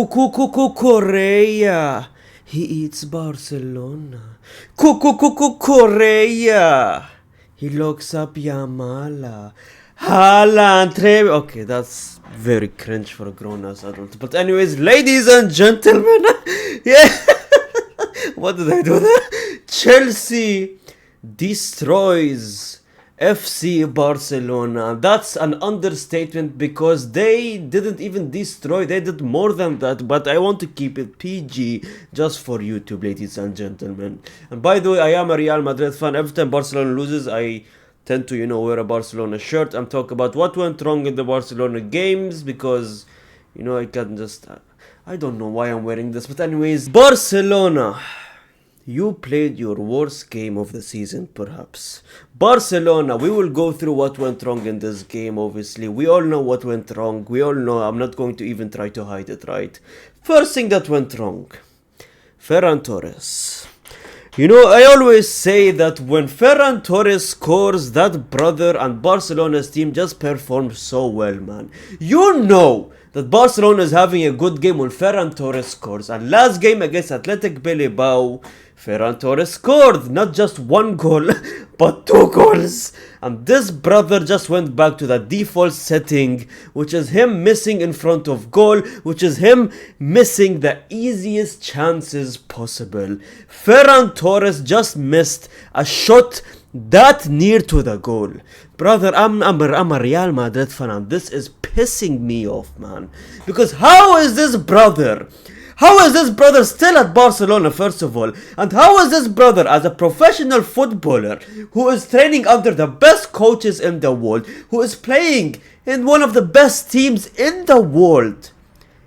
Korea. He eats Barcelona. Korea. He looks up Yamala. Haaland. Okay, that's very cringe for a grown-ass adult. But anyways, ladies and gentlemen. Yeah. What did I do there? Chelsea destroys FC Barcelona. That's an understatement because they didn't even destroy, they did more than that, but I want to keep it PG just for YouTube, ladies and gentlemen. And by the way, I am a Real Madrid fan. Every time Barcelona loses, I tend to, wear a Barcelona shirt and talk about what went wrong in the Barcelona games because, I can just, I don't know why I'm wearing this, but anyways, Barcelona. You played your worst game of the season, perhaps. Barcelona, we will go through what went wrong in this game, obviously. We all know what went wrong. We all know. I'm not going to even try to hide it, right? First thing that went wrong. Ferran Torres. I always say that when Ferran Torres scores, that brother and Barcelona's team just performs so well, man. That Barcelona is having a good game when Ferran Torres scores. And last game against Athletic Bilbao, Ferran Torres scored not just one goal, but 2 goals. And this brother just went back to the default setting, which is him missing in front of goal, which is him missing the easiest chances possible. Ferran Torres just missed a shot that near to the goal. Brother, I'm a Real Madrid fan and this is pissing me off, man. Because how is this brother still at Barcelona, first of all? And how is this brother, as a professional footballer, who is training under the best coaches in the world, who is playing in one of the best teams in the world,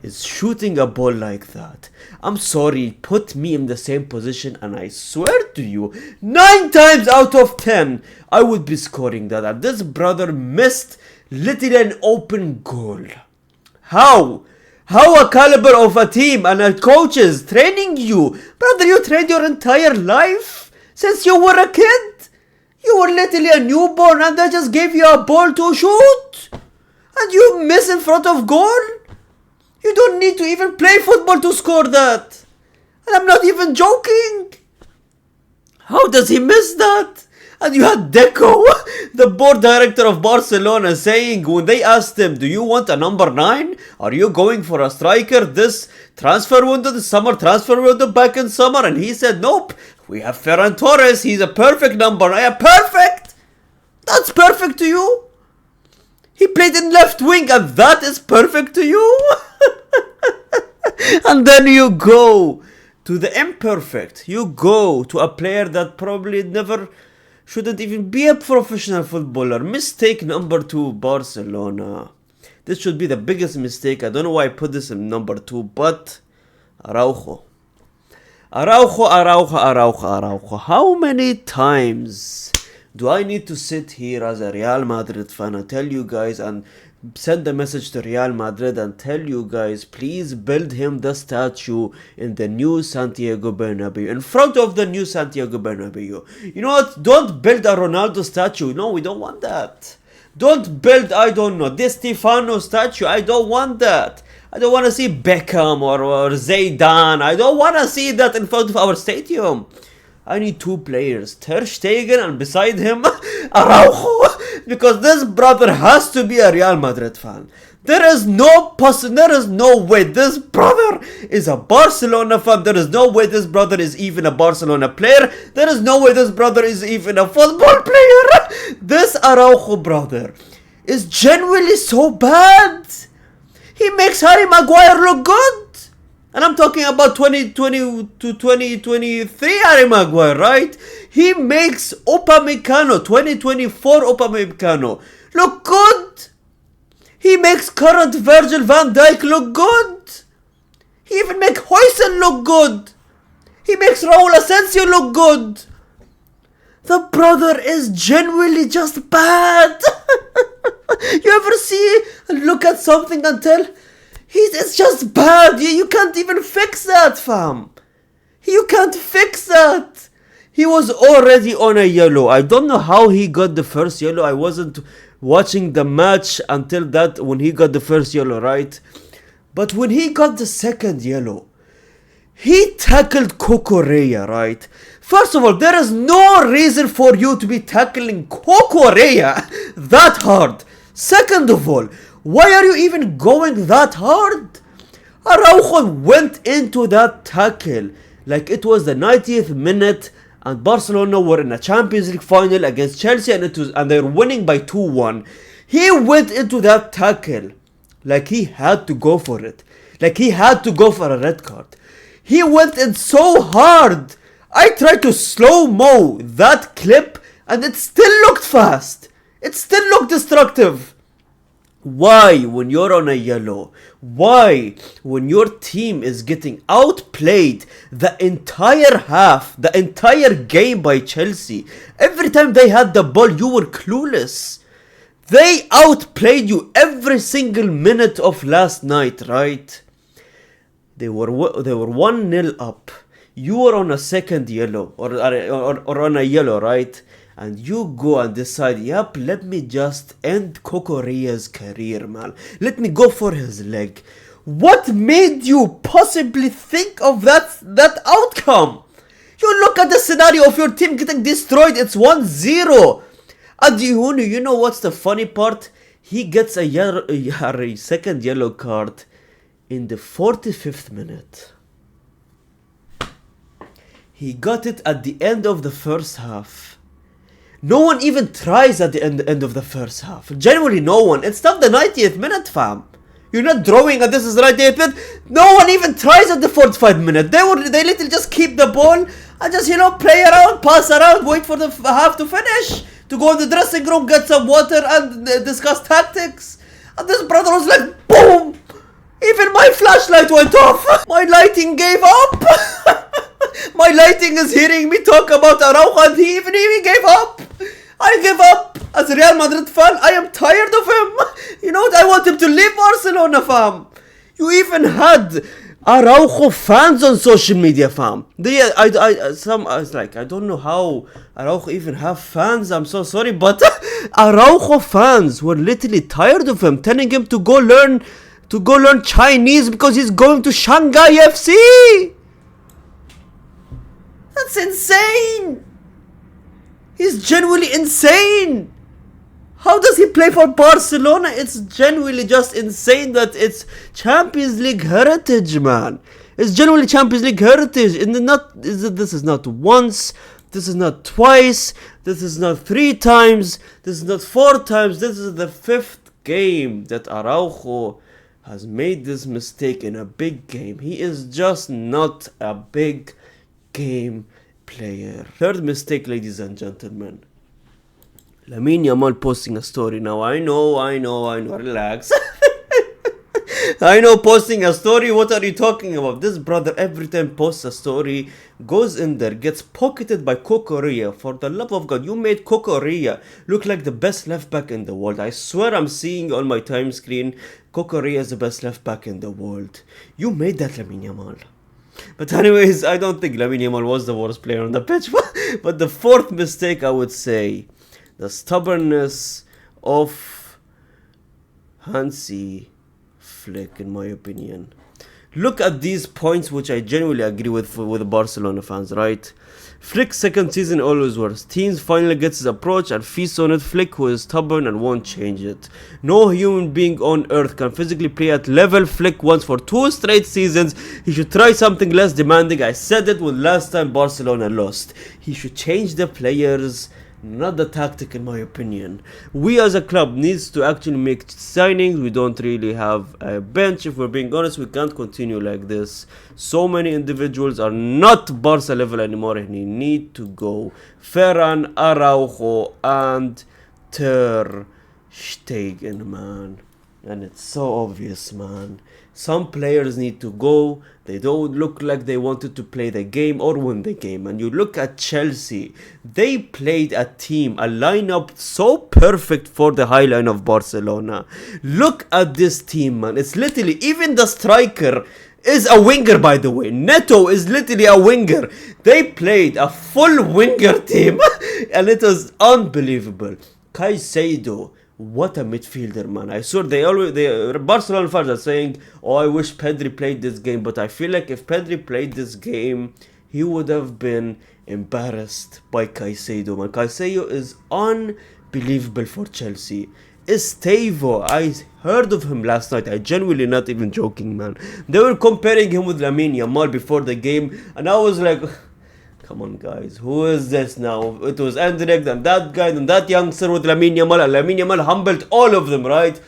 is shooting a ball like that? I'm sorry, put me in the same position and I swear to you, 9 times out of 10, I would be scoring that. And this brother missed literally an open goal. How a caliber of a team and a coaches training you? Brother, you trained your entire life since you were a kid. You were literally a newborn and they just gave you a ball to shoot. And you miss in front of goal? You don't need to even play football to score that. And I'm not even joking. How does he miss that? And you had Deco, the board director of Barcelona, saying when they asked him, do you want a number 9? Are you going for a striker this transfer window, the summer transfer window back in summer? And he said, nope, we have Ferran Torres. He's a perfect number 9. Perfect? That's perfect to you? He played in left wing and that is perfect to you? And then you go to the imperfect. You go to a player that probably never shouldn't even be a professional footballer. Mistake number 2, Barcelona. This should be the biggest mistake. I don't know why I put this in number 2, but Araujo. How many times do I need to sit here as a Real Madrid fan and tell you guys and send a message to Real Madrid and tell you guys, please build him the statue in the new Santiago Bernabeu, in front of the new Santiago Bernabeu. You know what? Don't build a Ronaldo statue. No, we don't want that. Don't build, I don't know, Di Stefano statue. I don't want that. I don't want to see Beckham or Zidane. I don't want to see that in front of our stadium. I need 2 players, Ter Stegen and beside him, Araujo. Because this brother has to be a Real Madrid fan. There is no way this brother is a Barcelona fan. There is no way this brother is even a Barcelona player. There is no way this brother is even a football player. This Araujo brother is genuinely so bad. He makes Harry Maguire look good. And I'm talking about 2020 to 2023 Harry Maguire, right? He makes Upamecano, 2024 Upamecano, look good. He makes current Virgil van Dijk look good. He even makes Huijsen look good. He makes Raul Asensio look good. The brother is genuinely just bad. You ever see and look at something and tell, it's just bad. You can't even fix that, fam. You can't fix that. He was already on a yellow. I don't know how he got the first yellow. I wasn't watching the match until that when he got the first yellow, right? But when he got the second yellow, he tackled Cucurella, right? First of all, there is no reason for you to be tackling Cucurella that hard. Second of all, why are you even going that hard? Araujo went into that tackle like it was the 90th minute and Barcelona were in a Champions League final against Chelsea and they were winning by 2-1. He went into that tackle like he had to go for it. Like he had to go for a red card. He went in so hard. I tried to slow-mo that clip and it still looked fast. It still looked destructive. Why, when you're on a yellow, why, when your team is getting outplayed the entire half, the entire game by Chelsea, every time they had the ball, you were clueless. They outplayed you every single minute of last night, right? They were 1-0 up. You were on a second yellow, or on a yellow, right? And you go and decide, yep, let me just end Cucurella's career, man. Let me go for his leg. What made you possibly think of that outcome? You look at the scenario of your team getting destroyed. It's 1-0. And you know what's the funny part? He gets a second yellow card in the 45th minute. He got it at the end of the first half. No one even tries at the end of the first half. Genuinely no one. It's not the 90th minute, fam. You're not drawing and this is the 90th minute. No one even tries at the 45th minute. They literally just keep the ball and just, play around, pass around, wait for the half to finish. To go in the dressing room, get some water and discuss tactics. And this brother was like, boom! Even my flashlight went off. My lighting gave up. My lighting is hearing me talk about Araujo and he gave up. I give up. As a Real Madrid fan, I am tired of him. You know what? I want him to leave Barcelona, fam. You even had Araujo fans on social media, fam. I don't know how Araujo even have fans. I'm so sorry, but Araujo fans were literally tired of him, telling him to go learn Chinese because he's going to Shanghai FC. That's insane. He's genuinely insane. How does he play for Barcelona? It's genuinely just insane that it's Champions League heritage, man. It's genuinely Champions League heritage. And this is not once. This is not twice. This is not 3 times. This is not 4 times. This is the 5th game that Araujo has made this mistake in a big game. He is just not a big game player. 3rd mistake, ladies and gentlemen. Lamine Yamal posting a story. Now I know, relax. I know, posting a story, what are you talking about? This brother every time posts a story, goes in there, gets pocketed by Cucurella. For the love of God, you made Cucurella look like the best left back in the world. I swear I'm seeing on my time screen, Cucurella is the best left back in the world. You made that, Lamine Yamal. But anyways, I don't think Lamine Yamal was the worst player on the pitch. But the 4th mistake, I would say, the stubbornness of Hansi Flick, in my opinion. Look at these points, which I genuinely agree with the Barcelona fans, right? Flick's 2nd season always worse. Teams finally gets his approach and feasts on it. Flick, who is stubborn and won't change it. No human being on earth can physically play at level Flick wants for 2 straight seasons. He should try something less demanding. I said it when last time Barcelona lost. He should change the players, not the tactic, in my opinion. We as a club needs to actually make signings. We don't really have a bench. If we're being honest, we can't continue like this. So many individuals are not Barca level anymore and he need to go. Ferran, Araujo and Ter Stegen, man. And it's so obvious, man. Some players need to go. They don't look like they wanted to play the game or win the game. And you look at Chelsea. They played a team, a lineup so perfect for the high line of Barcelona. Look at this team, man. It's literally, even the striker is a winger, by the way. Neto is literally a winger. They played a full winger team. And it was unbelievable. Caicedo what a midfielder, man. I swear Barcelona fans are saying, oh, I wish Pedri played this game, but I feel like if Pedri played this game, he would have been embarrassed by Caicedo, man. Caicedo is unbelievable for Chelsea. Estevao, I heard of him last night. I genuinely not even joking, man. They were comparing him with Lamine Yamal before the game, and I was like, come on, guys, who is this now? It was Endrick, and that guy, and that youngster with Lamine Yamal, and Lamine Yamal humbled all of them, right?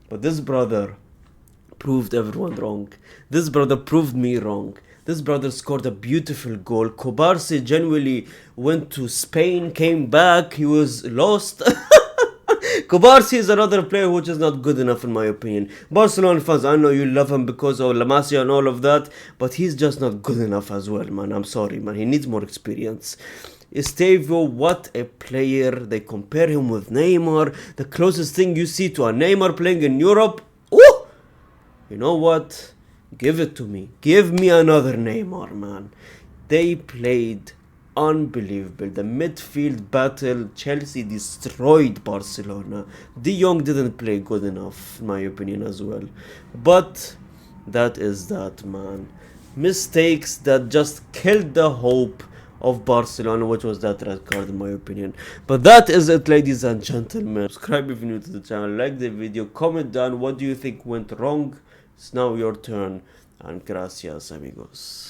But this brother proved everyone wrong. This brother proved me wrong. This brother scored a beautiful goal. Kobarsi genuinely went to Spain, came back, he was lost. Kobarsi is another player which is not good enough in my opinion. Barcelona fans, I know you love him because of La Masia and all of that, but he's just not good enough as well, man. I'm sorry, man. He needs more experience. Estevao, what a player. They compare him with Neymar. The closest thing you see to a Neymar playing in Europe. Oh! You know what? Give it to me. Give me another Neymar, man. They played unbelievable. The midfield battle, Chelsea destroyed Barcelona. De Jong didn't play good enough, in my opinion, as well. But that is that, man. Mistakes that just killed the hope of Barcelona, which was that red card, in my opinion. But that is it, ladies and gentlemen. Subscribe if you're new to the channel, like the video, comment down what do you think went wrong. It's now your turn, and gracias, amigos.